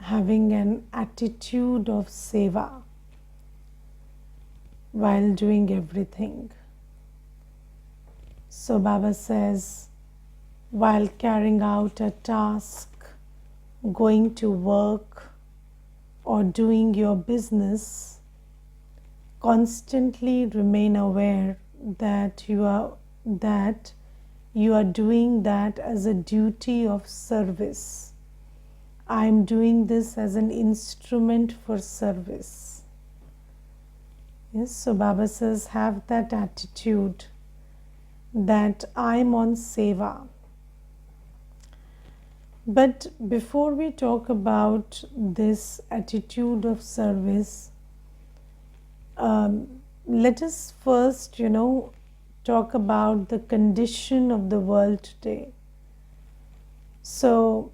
having an attitude of seva while doing everything. So Baba says, while carrying out a task, going to work, or doing your business, constantly remain aware that you are doing that as a duty of service. I am doing this as an instrument for service. Yes, so Baba says, have that attitude that I am on seva. But before we talk about this attitude of service, let us first, talk about the condition of the world today. So,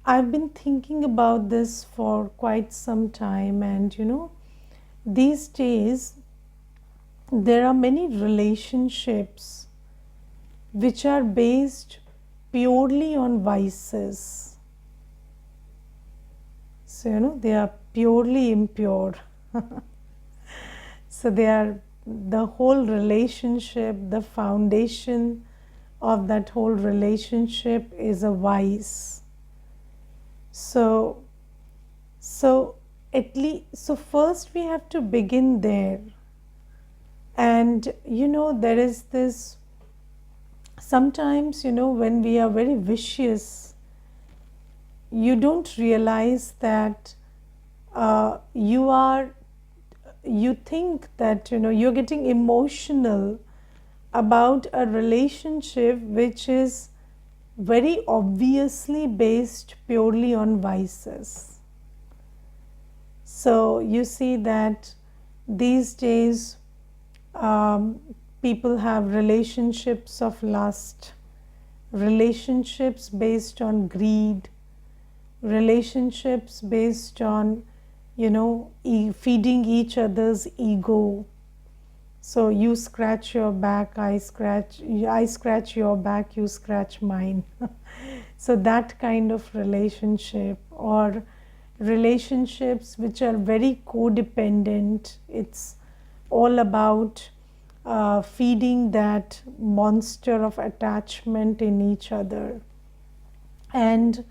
I've been thinking about this for quite some time, and these days there are many relationships which are based purely on vices. So, they are purely impure. So, they are the whole relationship, the foundation of that whole relationship is a vice. So first we have to begin there. And there is this, sometimes when we are very vicious, you don't realize that you think that you're getting emotional about a relationship which is very obviously based purely on vices. So you see that these days people have relationships of lust, relationships based on greed, relationships based on feeding each other's ego. So you scratch your back, I scratch your back, you scratch mine. So that kind of relationship, or relationships which are very codependent. It's all about feeding that monster of attachment in each other. And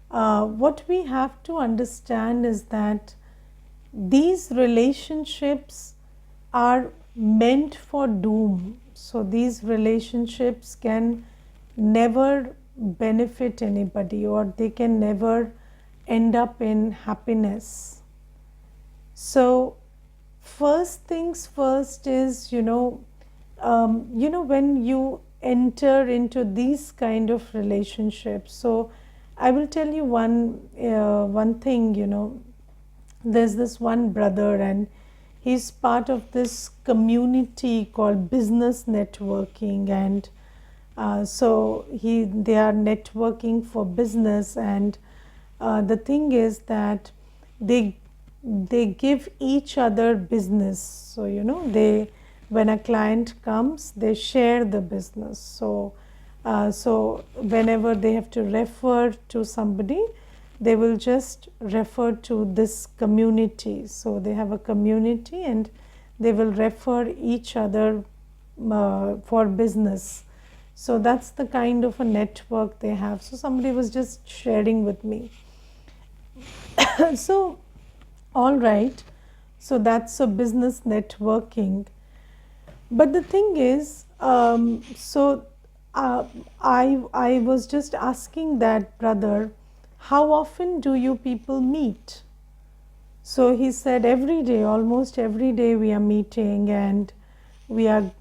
what we have to understand is that these relationships are meant for doom. So these relationships can never benefit anybody, or they can never end up in happiness. So first things first is, when you enter into these kind of relationships. So I will tell you one thing, there's this one brother, and he's part of this community called business networking, and so they are networking for business. And the thing is that they give each other business. So when a client comes, they share the business. So whenever they have to refer to somebody, they will just refer to this community. So they have a community and they will refer each other for business. So that's the kind of a network they have. So somebody was just sharing with me. So all right, so that's a business networking. But the thing is, I was just asking that brother, how often do you people meet? So he said every day, almost every day we are meeting, and we are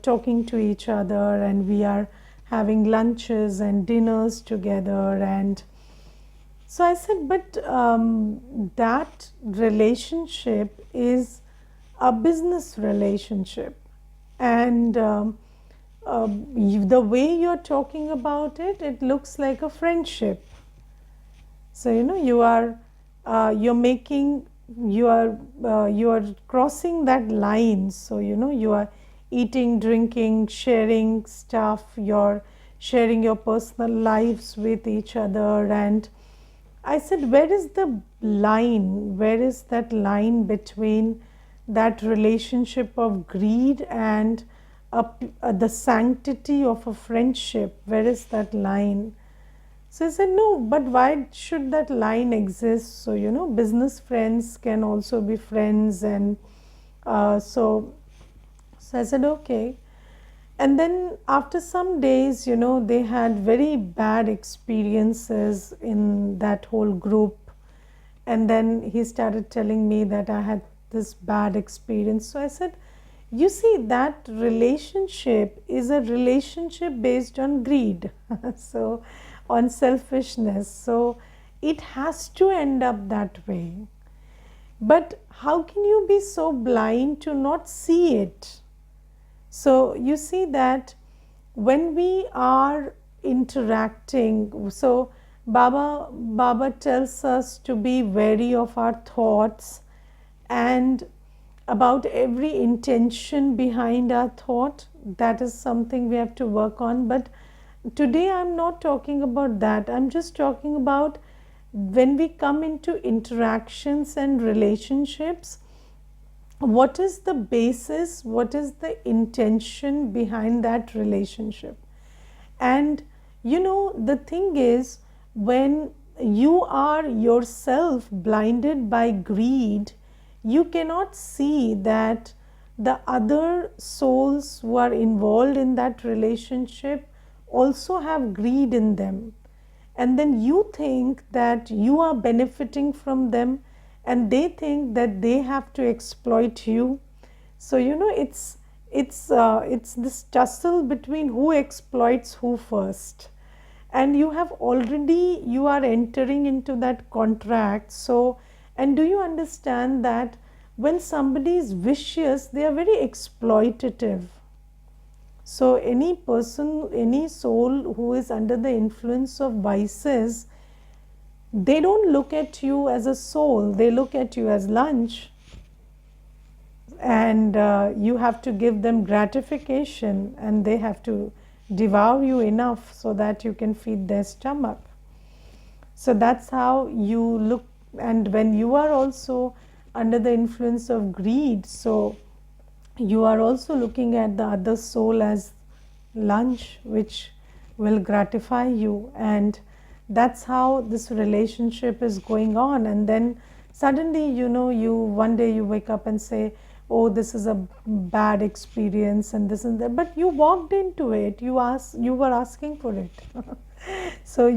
talking to each other, and we are having lunches and dinners together. And so I said, but that relationship is a business relationship, and the way you're talking about it, it looks like a friendship. So you are crossing that line. So you are eating, drinking, sharing stuff, you're sharing your personal lives with each other, and I said, where is the line? Where is that line between that relationship of greed and the sanctity of a friendship? Where is that line? So I said, no, but why should that line exist? So, business friends can also be friends. And so I said, okay. And then after some days, they had very bad experiences in that whole group. And then he started telling me that I had this bad experience. So I said, you see, that relationship is a relationship based on greed, so on selfishness. So it has to end up that way. But how can you be so blind to not see it? So you see that when we are interacting, so Baba tells us to be wary of our thoughts and about every intention behind our thought. That is something we have to work on. But today I'm not talking about that. I'm just talking about when we come into interactions and relationships, what is the basis, what is the intention behind that relationship. And the thing is, when you are yourself blinded by greed, you cannot see that the other souls who are involved in that relationship also have greed in them. And then you think that you are benefiting from them, and they think that they have to exploit you. So it's this tussle between who exploits who first, and you are entering into that contract. So, and do you understand that when somebody is vicious, they are very exploitative. So any person, any soul who is under the influence of vices, they don't look at you as a soul, they look at you as lunch. And you have to give them gratification, and they have to devour you enough so that you can feed their stomach. So that's how you look. And when you are also under the influence of greed, so you are also looking at the other soul as lunch, which will gratify you. And that's how this relationship is going on. And then suddenly, you one day you wake up and say, oh, this is a bad experience and this and that, but you walked into it, you were asking for it. So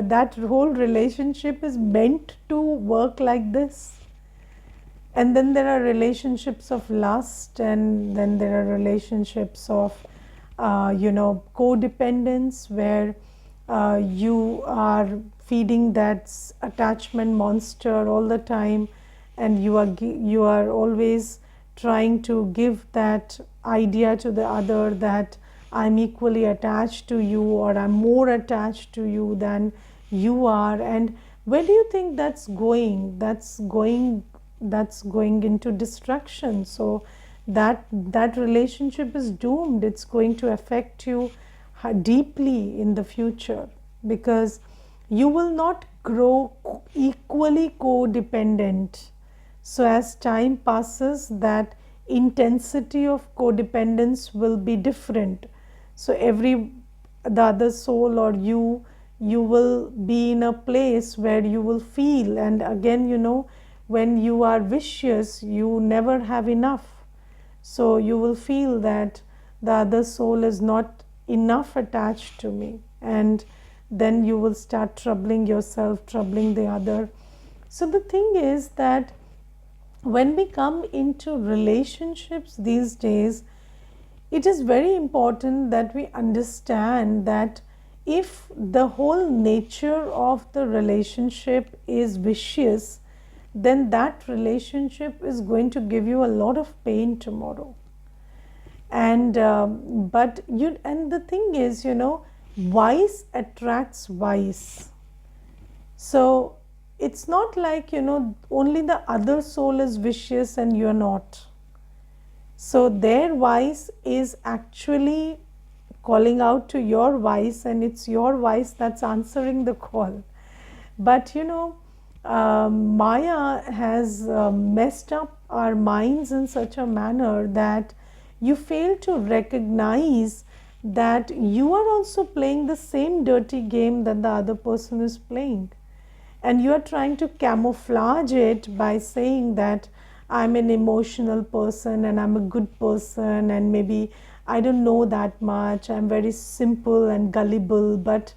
that whole relationship is meant to work like this. And then there are relationships of lust, and then there are relationships of codependence, where you are feeding that attachment monster all the time, and you are always trying to give that idea to the other that I'm equally attached to you, or I'm more attached to you than you are. And where do you think that's going? That's going into destruction. So that relationship is doomed. It's going to affect you deeply in the future, because you will not grow equally codependent. So as time passes, that intensity of codependence will be different. So the other soul or you will be in a place where you will feel, and again, when you are vicious, you never have enough. So you will feel that the other soul is not enough attached to me, and then you will start troubling yourself, troubling the other. So the thing is that when we come into relationships these days, it is very important that we understand that if the whole nature of the relationship is vicious, then that relationship is going to give you a lot of pain tomorrow. And and the thing is, vice attracts vice. So it's not like, only the other soul is vicious and you're not. So their vice is actually calling out to your vice, and it's your vice that's answering the call. But Maya has messed up our minds in such a manner that you fail to recognize that you are also playing the same dirty game that the other person is playing, and you are trying to camouflage it by saying that I'm an emotional person and I'm a good person, and maybe I don't know that much, I'm very simple and gullible. But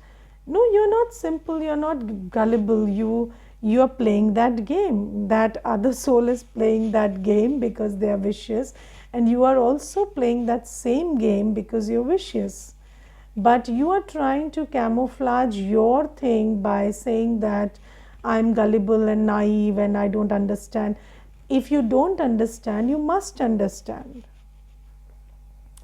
no, you're not simple, you're not gullible. You are playing that game. That other soul is playing that game because they are vicious, and you are also playing that same game because you're vicious. But you are trying to camouflage your thing by saying that I'm gullible and naive and I don't understand. If you don't understand, you must understand.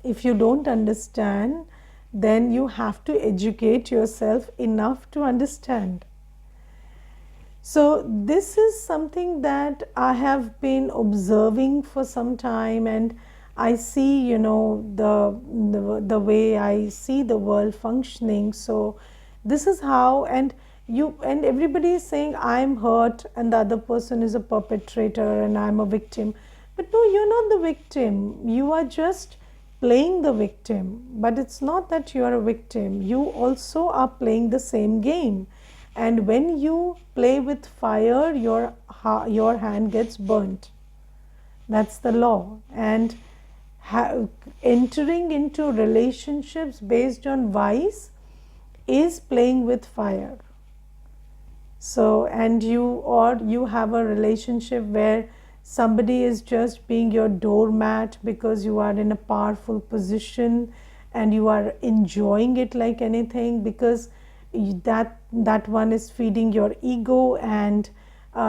If you don't understand, then you have to educate yourself enough to understand. So this is something that I have been observing for some time, and I see, the way I see the world functioning. So this is how, and everybody is saying I'm hurt and the other person is a perpetrator and I'm a victim. But no, you're not the victim. You are just playing the victim. But it's not that you are a victim. You also are playing the same game. And when you play with fire, your hand gets burnt. That's the law. And entering into relationships based on vice is playing with fire. So, and you have a relationship where somebody is just being your doormat because you are in a powerful position and you are enjoying it like anything, because that one is feeding your ego, and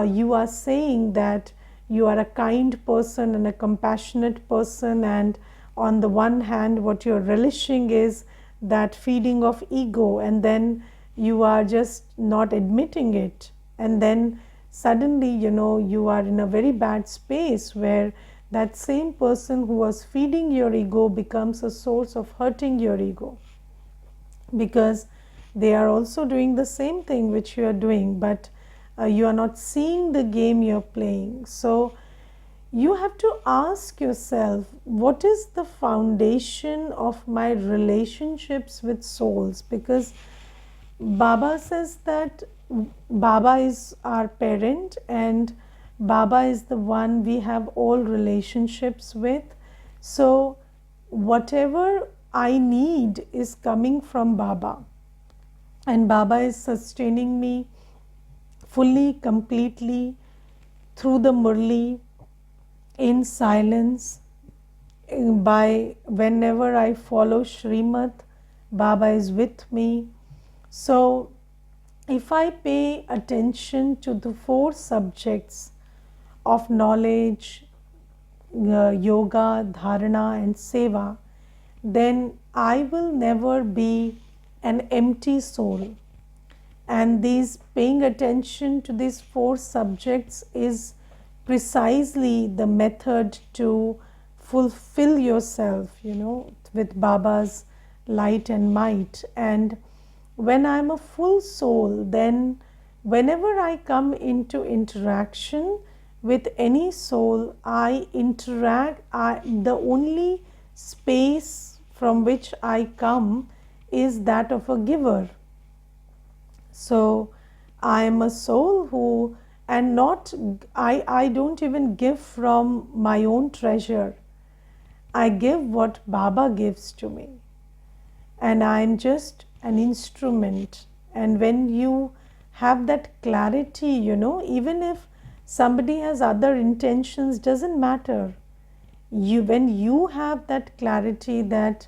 you are saying that you are a kind person and a compassionate person, and on the one hand what you're relishing is that feeding of ego, and then you are just not admitting it, and then suddenly you are in a very bad space where that same person who was feeding your ego becomes a source of hurting your ego, because they are also doing the same thing which you are doing, but you are not seeing the game you're playing. So you have to ask yourself, what is the foundation of my relationships with souls? Because Baba says that Baba is our parent and Baba is the one we have all relationships with. So whatever I need is coming from Baba, and Baba is sustaining me fully, completely through the Murli, in silence. By whenever I follow Srimad, Baba is with me. So if I pay attention to the four subjects of knowledge, yoga, dharana and seva, then I will never be an empty soul. And these paying attention to these four subjects is precisely the method to fulfill yourself, with Baba's light and might. And when I'm a full soul, then whenever I come into interaction with any soul, I interact, the only space from which I come is that of a giver. So I am a soul who, and not, I don't even give from my own treasure. I give what Baba gives to me, and I am just an instrument. And when you have that clarity, even if somebody has other intentions, doesn't matter. When you have that clarity that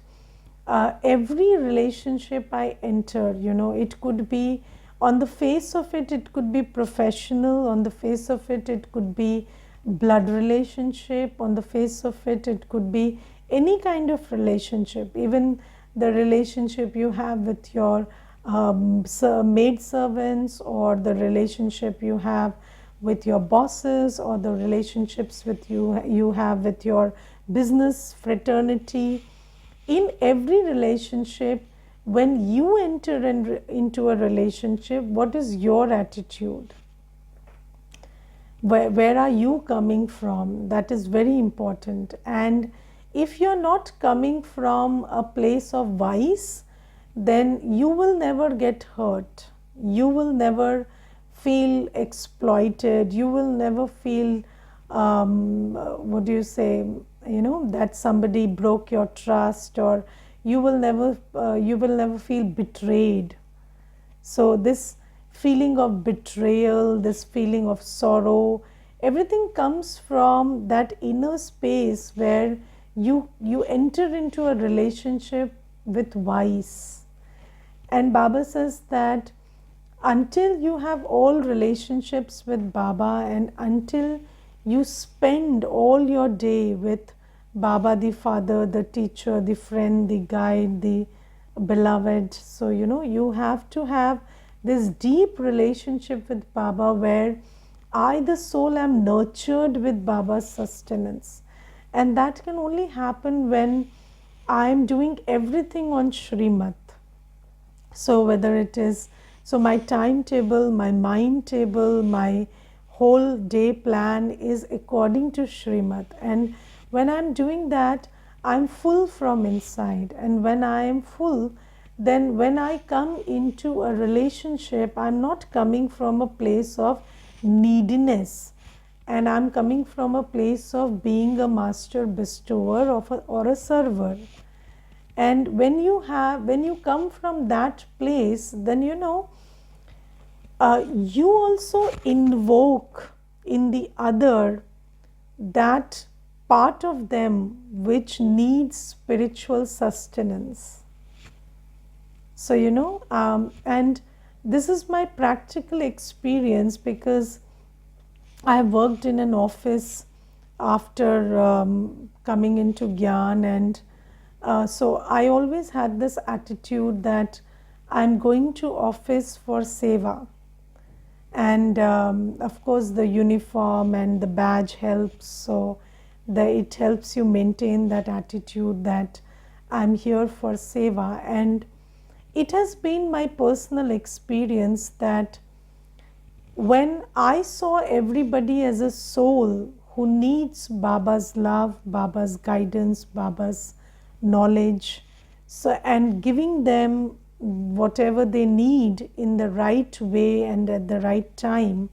every relationship I enter, it could be, on the face of it, it could be professional, on the face of it, it could be blood relationship, on the face of it, it could be any kind of relationship, even the relationship you have with your maid servants, or the relationship you have with your bosses, or the relationships you have with your business fraternity. In every relationship, when you enter into a relationship, what is your attitude? Where are you coming from? That is very important. And if you're not coming from a place of vice, then you will never get hurt. You will never feel exploited. You will never feel, what do you say, that somebody broke your trust, or you will never feel betrayed. So this feeling of betrayal, this feeling of sorrow, everything comes from that inner space where you enter into a relationship with vice. And Baba says that until you have all relationships with Baba, and until you spend all your day with Baba, the father, the teacher, the friend, the guide, the beloved, so you have to have this deep relationship with Baba, where I, the soul, am nurtured with Baba's sustenance. And that can only happen when I am doing everything on Shrimat. So whether it is, so my timetable, my mind table, my whole day plan is according to Shrimat. And when I'm doing that, I'm full from inside. And when I am full, then when I come into a relationship, I'm not coming from a place of neediness, and I'm coming from a place of being a master bestower or a server. And when you come from that place, then you also invoke in the other that part of them which needs spiritual sustenance. So and this is my practical experience, because I worked in an office after coming into Gyan, and so I always had this attitude that I'm going to office for seva. And of course the uniform and the badge helps, so it helps you maintain that attitude that I'm here for seva. And it has been my personal experience that when I saw everybody as a soul who needs Baba's love, Baba's guidance, Baba's knowledge, so and giving them whatever they need in the right way and at the right time,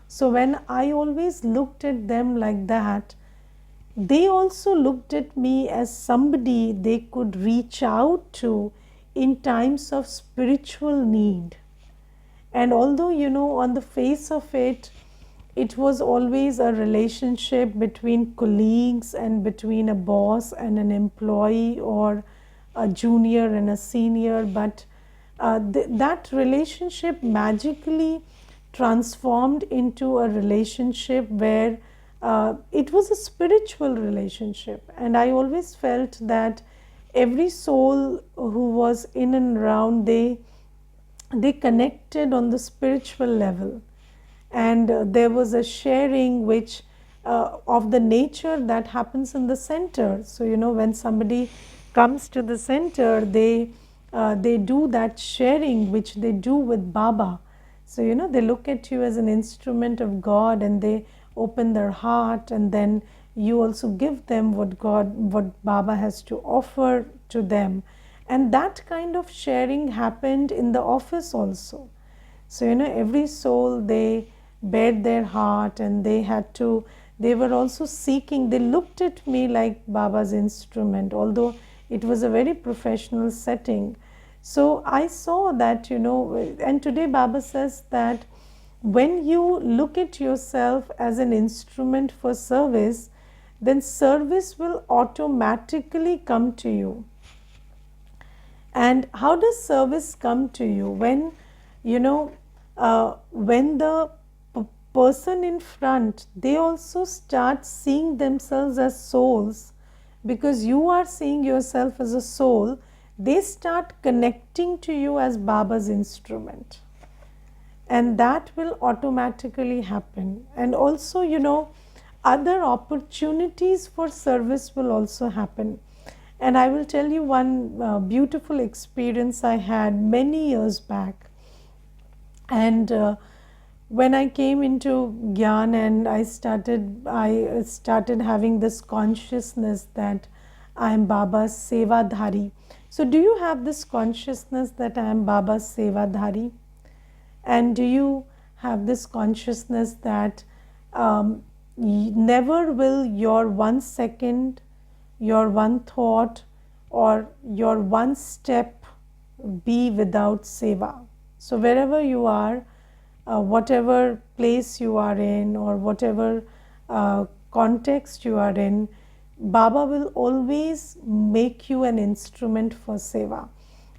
so when I always looked at them like that, they also looked at me as somebody they could reach out to in times of spiritual need. And although on the face of it, it was always a relationship between colleagues and between a boss and an employee, or a junior and a senior, but that relationship magically transformed into a relationship where it was a spiritual relationship. And I always felt that every soul who was in and around, they connected on the spiritual level. And there was a sharing which of the nature that happens in the center. So when somebody comes to the center, they do that sharing which they do with Baba. So they look at you as an instrument of God, and they open their heart, and then you also give them what Baba has to offer to them. And that kind of sharing happened in the office also. So every soul, they bared their heart, and they were also seeking, they looked at me like Baba's instrument, although it was a very professional setting. So I saw that, and today Baba says that when you look at yourself as an instrument for service, then service will automatically come to you. And how does service come to you? When when the person in front, they also start seeing themselves as souls, because you are seeing yourself as a soul, they start connecting to you as Baba's instrument, and that will automatically happen. And also other opportunities for service will also happen. And I will tell you one beautiful experience I had many years back. And when I came into Gyan and I started having this consciousness that I am Baba's Sevadhari. So do you have this consciousness that I am Baba's Sevadhari? And do you have this consciousness that never will your 1 second, your one thought, or your one step be without seva? So wherever you are, whatever place you are in, or whatever context you are in, Baba will always make you an instrument for seva.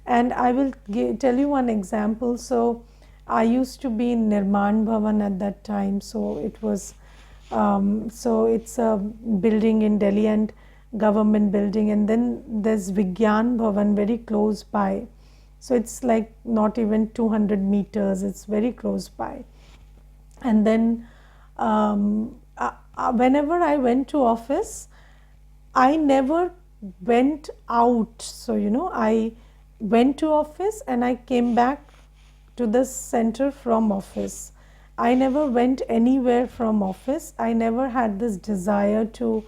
And I will tell you one example. So I used to be in Nirman Bhavan at that time. So it was, so it's a building in Delhi and government building. And then there's Vigyan Bhavan very close by. So it's like not even 200 meters. It's very close by. And then whenever I went to office, I never went out. So, I went to office and I came back to the center from office. I never went anywhere from office. I never had this desire to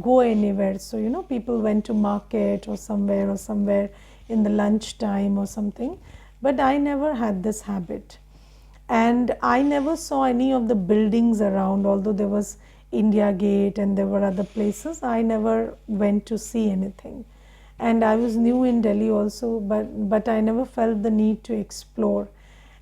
go anywhere. So, people went to market or somewhere in the lunch time or something. But I never had this habit. And I never saw any of the buildings around, although there was India Gate and there were other places. I never went to see anything. And I was new in Delhi also, but I never felt the need to explore.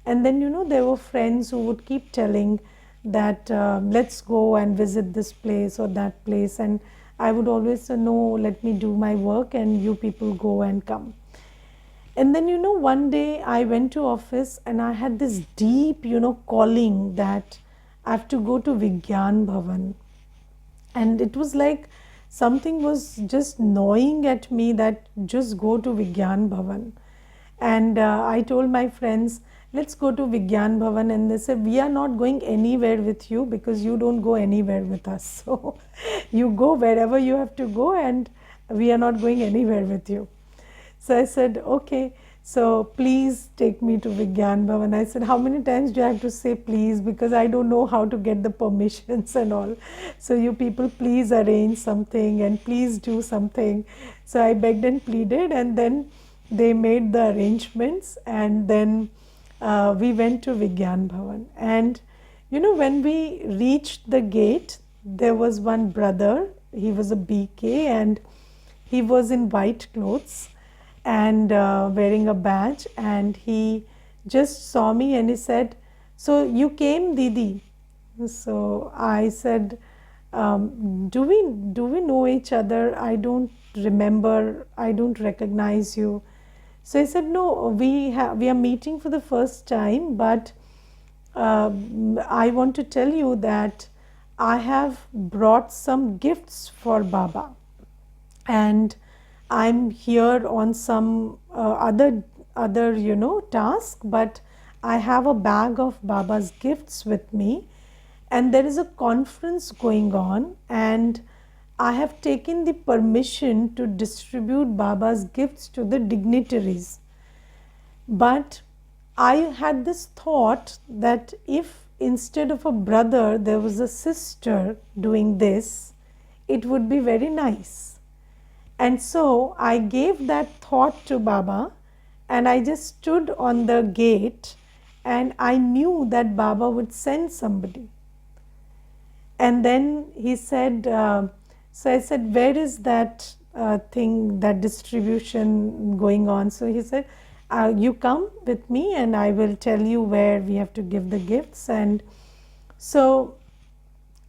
And then, there were friends who would keep telling that let's go and visit this place or that place. And I would always say, no, let me do my work and you people go and come. And then, one day I went to office and I had this deep, calling that I have to go to Vigyan Bhavan. And it was like something was just gnawing at me that just go to Vigyan Bhavan. And I told my friends, let's go to Vigyan Bhavan. And they said, we are not going anywhere with you because you don't go anywhere with us. So you go wherever you have to go and we are not going anywhere with you. So I said, okay, so please take me to Vigyan Bhavan. I said, how many times do I have to say please? Because I don't know how to get the permissions and all. So you people please arrange something and please do something. So I begged and pleaded, and then they made the arrangements, and then we went to Vigyan Bhavan. And when we reached the gate, there was one brother. He was a BK and he was in white clothes and wearing a badge, and he just saw me and he said, so you came, Didi? So I said, do we know each other? I don't remember, I don't recognize you. So he said, no, we are meeting for the first time, but I want to tell you that I have brought some gifts for Baba, and I'm here on some other task, but I have a bag of Baba's gifts with me, and there is a conference going on, and I have taken the permission to distribute Baba's gifts to the dignitaries. But I had this thought that if instead of a brother there was a sister doing this, it would be very nice. And so I gave that thought to Baba, and I just stood on the gate, and I knew that Baba would send somebody. And then he said, so I said, where is that thing, that distribution going on? So he said, you come with me and I will tell you where we have to give the gifts. And so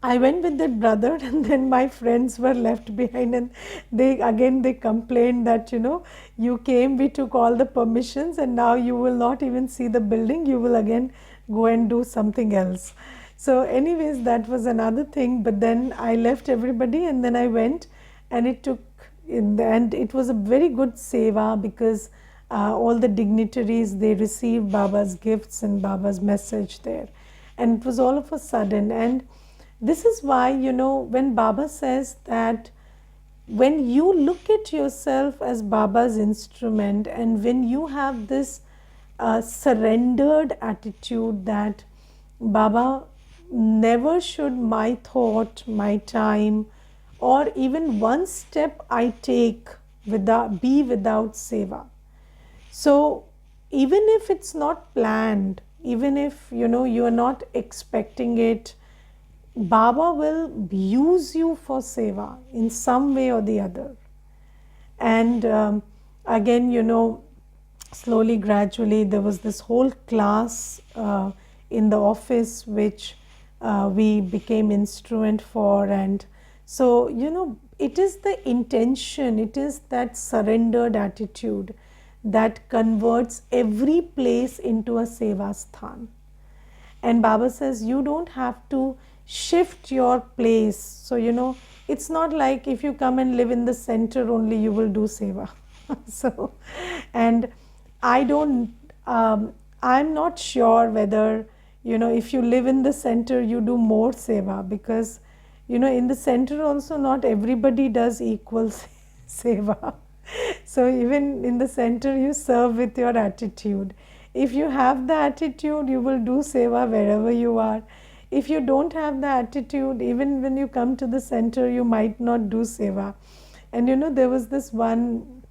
I went with that brother, and then my friends were left behind, and they complained that, you came, we took all the permissions, and now you will not even see the building, you will again go and do something else. So anyways, that was another thing. But then I left everybody and then I went, and it was a very good seva, because all the dignitaries, they received Baba's gifts and Baba's message there, and it was all of a sudden. And this is why, when Baba says that when you look at yourself as Baba's instrument, and when you have this surrendered attitude that Baba, never should my thought, my time, or even one step I take be without seva. So even if it's not planned, even if you are not expecting it, Baba will use you for seva in some way or the other. And again, slowly, gradually, there was this whole class in the office which we became instrument for. And so, it is the intention, it is that surrendered attitude that converts every place into a seva sthan. And Baba says you don't have to shift your place. So, it's not like if you come and live in the center only you will do seva. So, and I'm not sure whether, if you live in the center you do more seva, because, in the center also not everybody does equal seva. So even in the center you serve with your attitude. If you have the attitude, you will do seva wherever you are. If you don't have the attitude, even when you come to the center, you might not do seva. And there was this one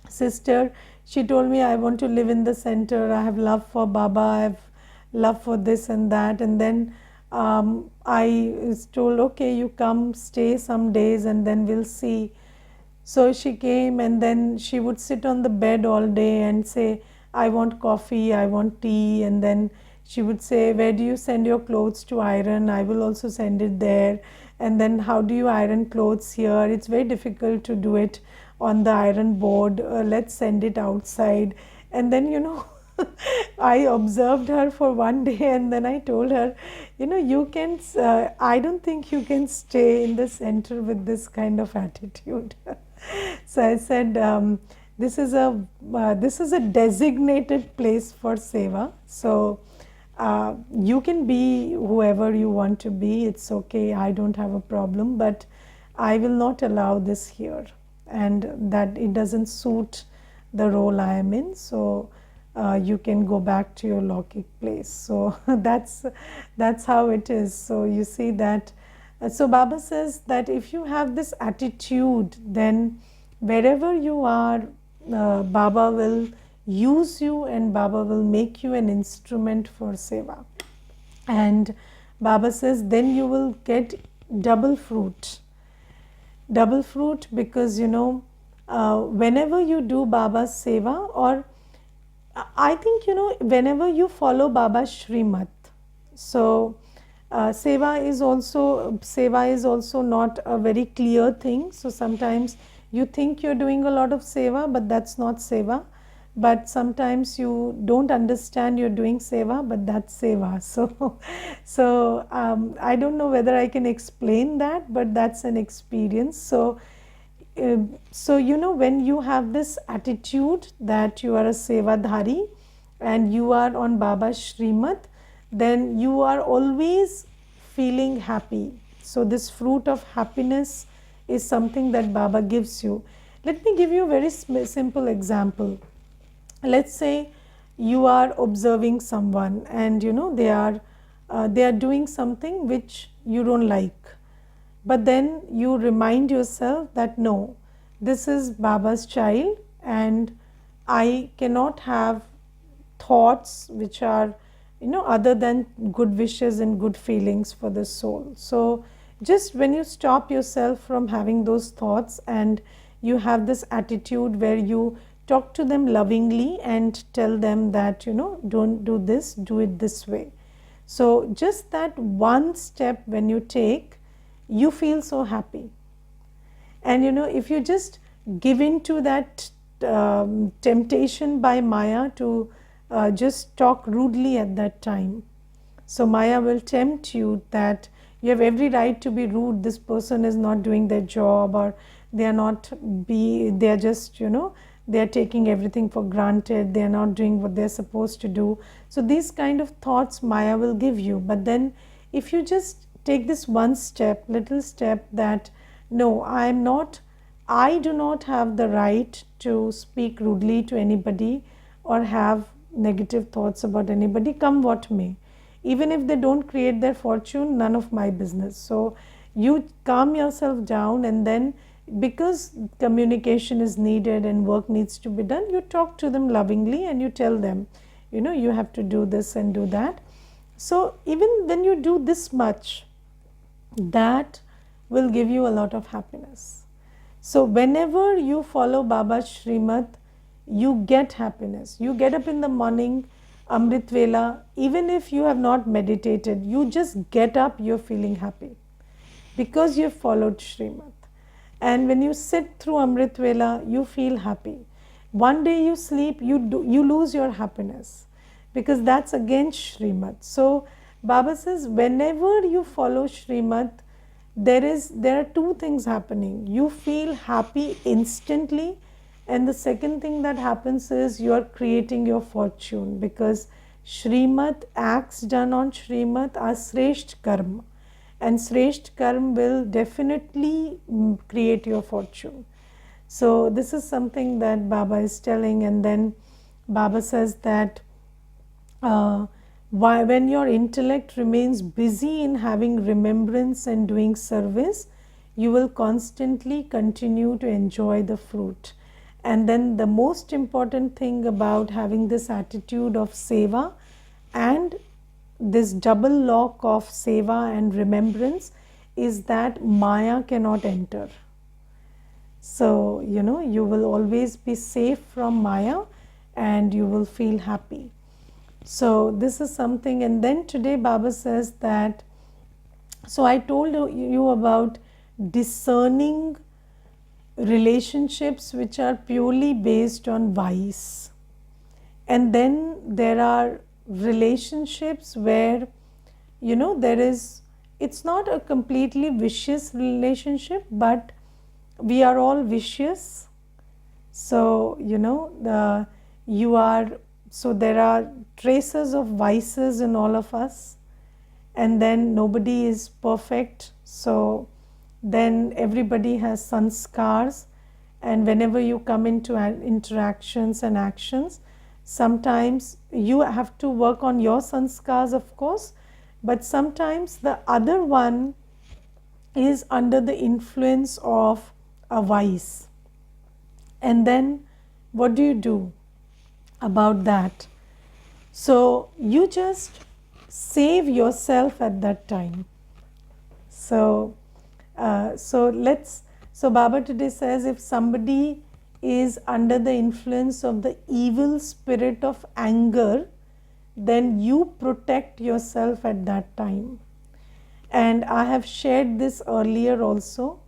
sister, she told me, I want to live in the center, I have love for Baba, I have love for this and that. And then I was told, okay, you come, stay some days and then we'll see. So she came, and then she would sit on the bed all day and say, I want coffee, I want tea. And then she would say, where do you send your clothes to iron? I will also send it there. And then how do you iron clothes here? It's very difficult to do it on the iron board. Let's send it outside. And then, I observed her for one day, and then I told her, you can, I don't think you can stay in the center with this kind of attitude. So I said, this is a designated place for seva. So you can be whoever you want to be. It's okay. I don't have a problem, but I will not allow this here, and that it doesn't suit the role I am in. So you can go back to your Lokik place. So that's how it is. So you see that. So Baba says that if you have this attitude, then wherever you are, Baba will use you, and Baba will make you an instrument for seva. And Baba says then you will get double fruit. Double fruit, because whenever you do Baba's seva, or I think whenever you follow Baba's Shrimat, so seva is also not a very clear thing. So sometimes you think you're doing a lot of seva, but that's not seva. But sometimes you don't understand you're doing seva, but that's seva. So I don't know whether I can explain that, but that's an experience. So when you have this attitude that you are a sevadhari and you are on Baba's Shrimat, then you are always feeling happy. So this fruit of happiness is something that Baba gives you. Let me give you a very simple example. Let's say you are observing someone, and they are doing something which you don't like. But then you remind yourself that no, this is Baba's child, and I cannot have thoughts which are other than good wishes and good feelings for the soul. So just when you stop yourself from having those thoughts, and you have this attitude where you talk to them lovingly and tell them that don't do this, do it this way. So just that one step when you take, you feel so happy. And if you just give in to that temptation by Maya to just talk rudely at that time, so Maya will tempt you that you have every right to be rude, this person is not doing their job, or they are just they are taking everything for granted, they are not doing what they are supposed to do. So these kind of thoughts Maya will give you. But then if you just take this one step, little step, that no, I am not I do not have the right to speak rudely to anybody or have negative thoughts about anybody, come what may. Even if they don't create their fortune, none of my business. So you calm yourself down, and then because communication is needed and work needs to be done, you talk to them lovingly and you tell them, you have to do this and do that. So even when you do this much, that will give you a lot of happiness. So whenever you follow Baba's Shrimad, you get happiness. You get up in the morning, Amrit Vela, even if you have not meditated, you just get up, you're feeling happy because you've followed Shrimad. And when you sit through Amrit Vela, you feel happy. One day you sleep, you lose your happiness because that's against Shrimad. So Baba says, whenever you follow Shrimad, there are two things happening. You feel happy instantly, and the second thing that happens is you are creating your fortune, because Shrimad, acts done on Shrimad are Sresht Karma, and Sresht Karma will definitely create your fortune. So this is something that Baba is telling. And then Baba says that when your intellect remains busy in having remembrance and doing service, you will constantly continue to enjoy the fruit. And then the most important thing about having this attitude of seva and this double lock of seva and remembrance is that Maya cannot enter. So, you will always be safe from Maya and you will feel happy. So this is something. And then today Baba says that, so I told you about discerning relationships which are purely based on vice. And then there are relationships where, it's not a completely vicious relationship, but we are all vicious. So, so there are traces of vices in all of us, and then nobody is perfect. So then everybody has sanskars, and whenever you come into interactions and actions, sometimes you have to work on your sanskars, of course, but sometimes the other one is under the influence of a vice. And then what do you do about that? So you just save yourself at that time. So Baba today says, if somebody is under the influence of the evil spirit of anger, then you protect yourself at that time. And I have shared this earlier also.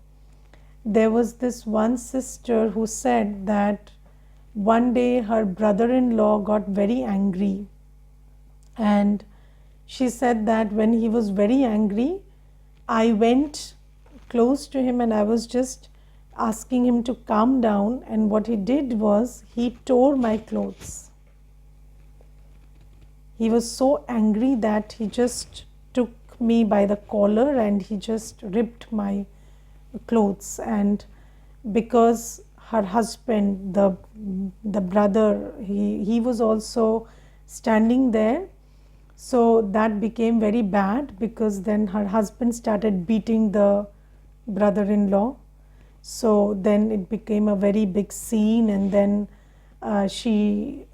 There was this one sister who said that one day her brother-in-law got very angry, and she said that when he was very angry, I went close to him and I was just asking him to calm down, and what he did was he tore my clothes. He was so angry that he just took me by the collar and he just ripped my clothes. And because her husband, the brother, he was also standing there, so that became very bad, because then her husband started beating the brother-in-law. So then it became a very big scene, and then she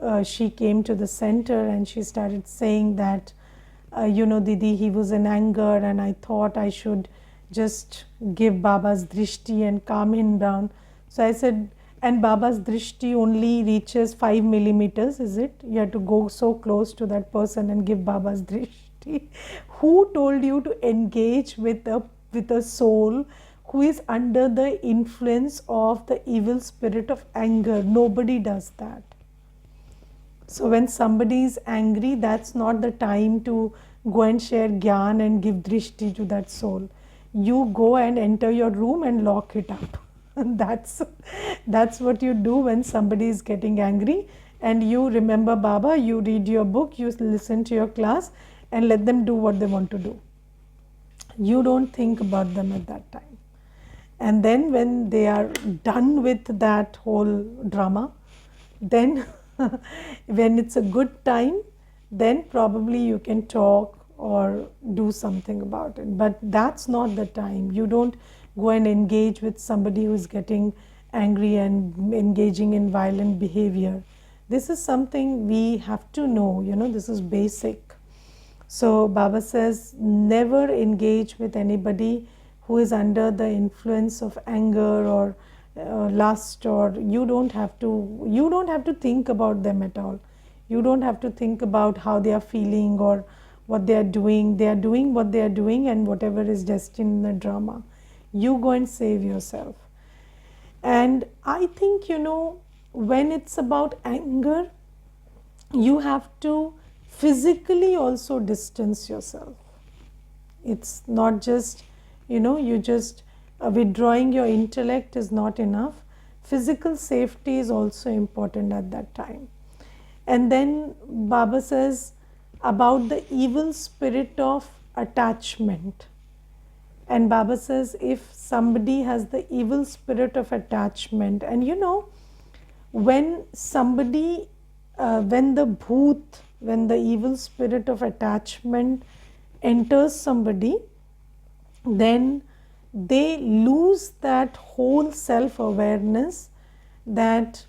came to the center and she started saying that, Didi, he was in anger and I thought I should just give Baba's drishti and calm him down. So I said, and Baba's drishti only reaches 5 millimeters, is it? You have to go so close to that person and give Baba's drishti. Who told you to engage with a soul who is under the influence of the evil spirit of anger? Nobody does that. So when somebody is angry, that's not the time to go and share gyan and give drishti to that soul. You go and enter your room and lock it up. That's what you do when somebody is getting angry. And you remember Baba, you read your book, you listen to your class, and let them do what they want to do. You don't think about them at that time. And then when they are done with that whole drama, then when it's a good time, then probably you can talk or do something about it. But that's not the time. You don't go and engage with somebody who's getting angry and engaging in violent behavior. This is something we have to know, this is basic. So Baba says, never engage with anybody who is under the influence of anger or lust, or you don't have to think about them at all. You don't have to think about how they are feeling or what they are doing. They are doing what they are doing, and whatever is destined in the drama, you go and save yourself. And I think, when it's about anger, you have to physically also distance yourself. It's not just, you just withdrawing your intellect is not enough. Physical safety is also important at that time. And then Baba says about the evil spirit of attachment. And Baba says, if somebody has the evil spirit of attachment, and when somebody, when the evil spirit of attachment enters somebody, then they lose that whole self-awareness that,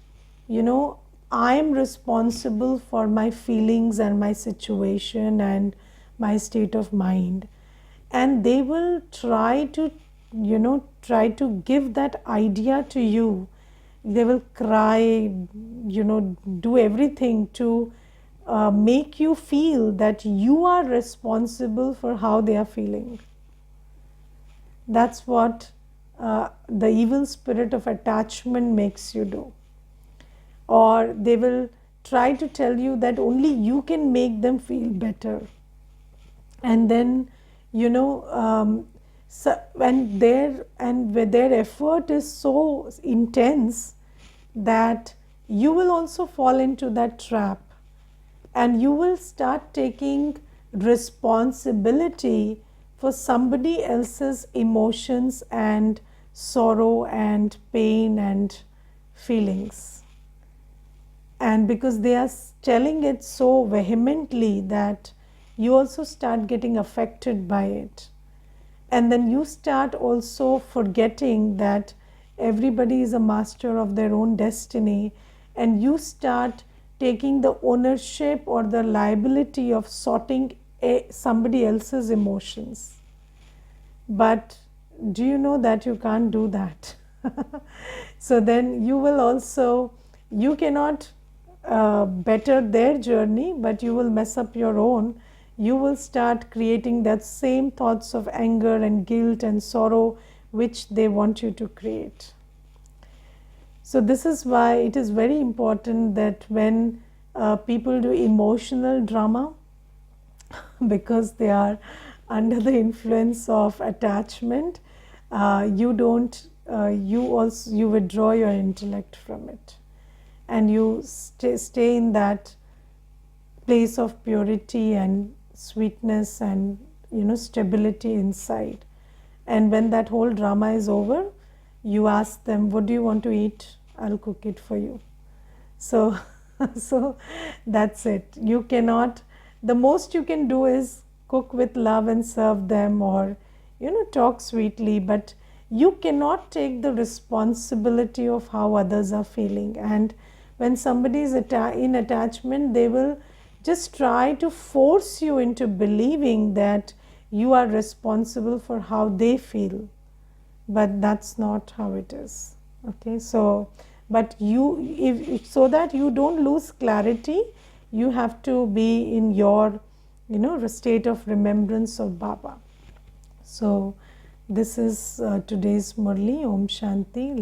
I am responsible for my feelings and my situation and my state of mind. And they will try to give that idea to you. They will cry, do everything to make you feel that you are responsible for how they are feeling. That's what the evil spirit of attachment makes you do. Or they will try to tell you that only you can make them feel better. And then, when their effort is so intense that you will also fall into that trap, and you will start taking responsibility for somebody else's emotions and sorrow and pain and feelings. And because they are telling it so vehemently that you also start getting affected by it. And then you start also forgetting that everybody is a master of their own destiny, and you start taking the ownership or the liability of sorting somebody else's emotions. But do you know that you can't do that? So then you cannot better their journey, but you will mess up your own. You will start creating that same thoughts of anger and guilt and sorrow which they want you to create. So this is why it is very important that when people do emotional drama, because they are under the influence of attachment, you withdraw your intellect from it, and you stay in that place of purity and sweetness and stability inside. And when that whole drama is over, you ask them, what do you want to eat? I'll cook it for you. So that's it. You cannot, the most you can do is cook with love and serve them, or talk sweetly, but you cannot take the responsibility of how others are feeling. And when somebody is in attachment, they will just try to force you into believing that you are responsible for how they feel, but that's not how it is. Okay, so but so that you don't lose clarity, you have to be in your state of remembrance of Baba. So this is today's Murli. Om Shanti.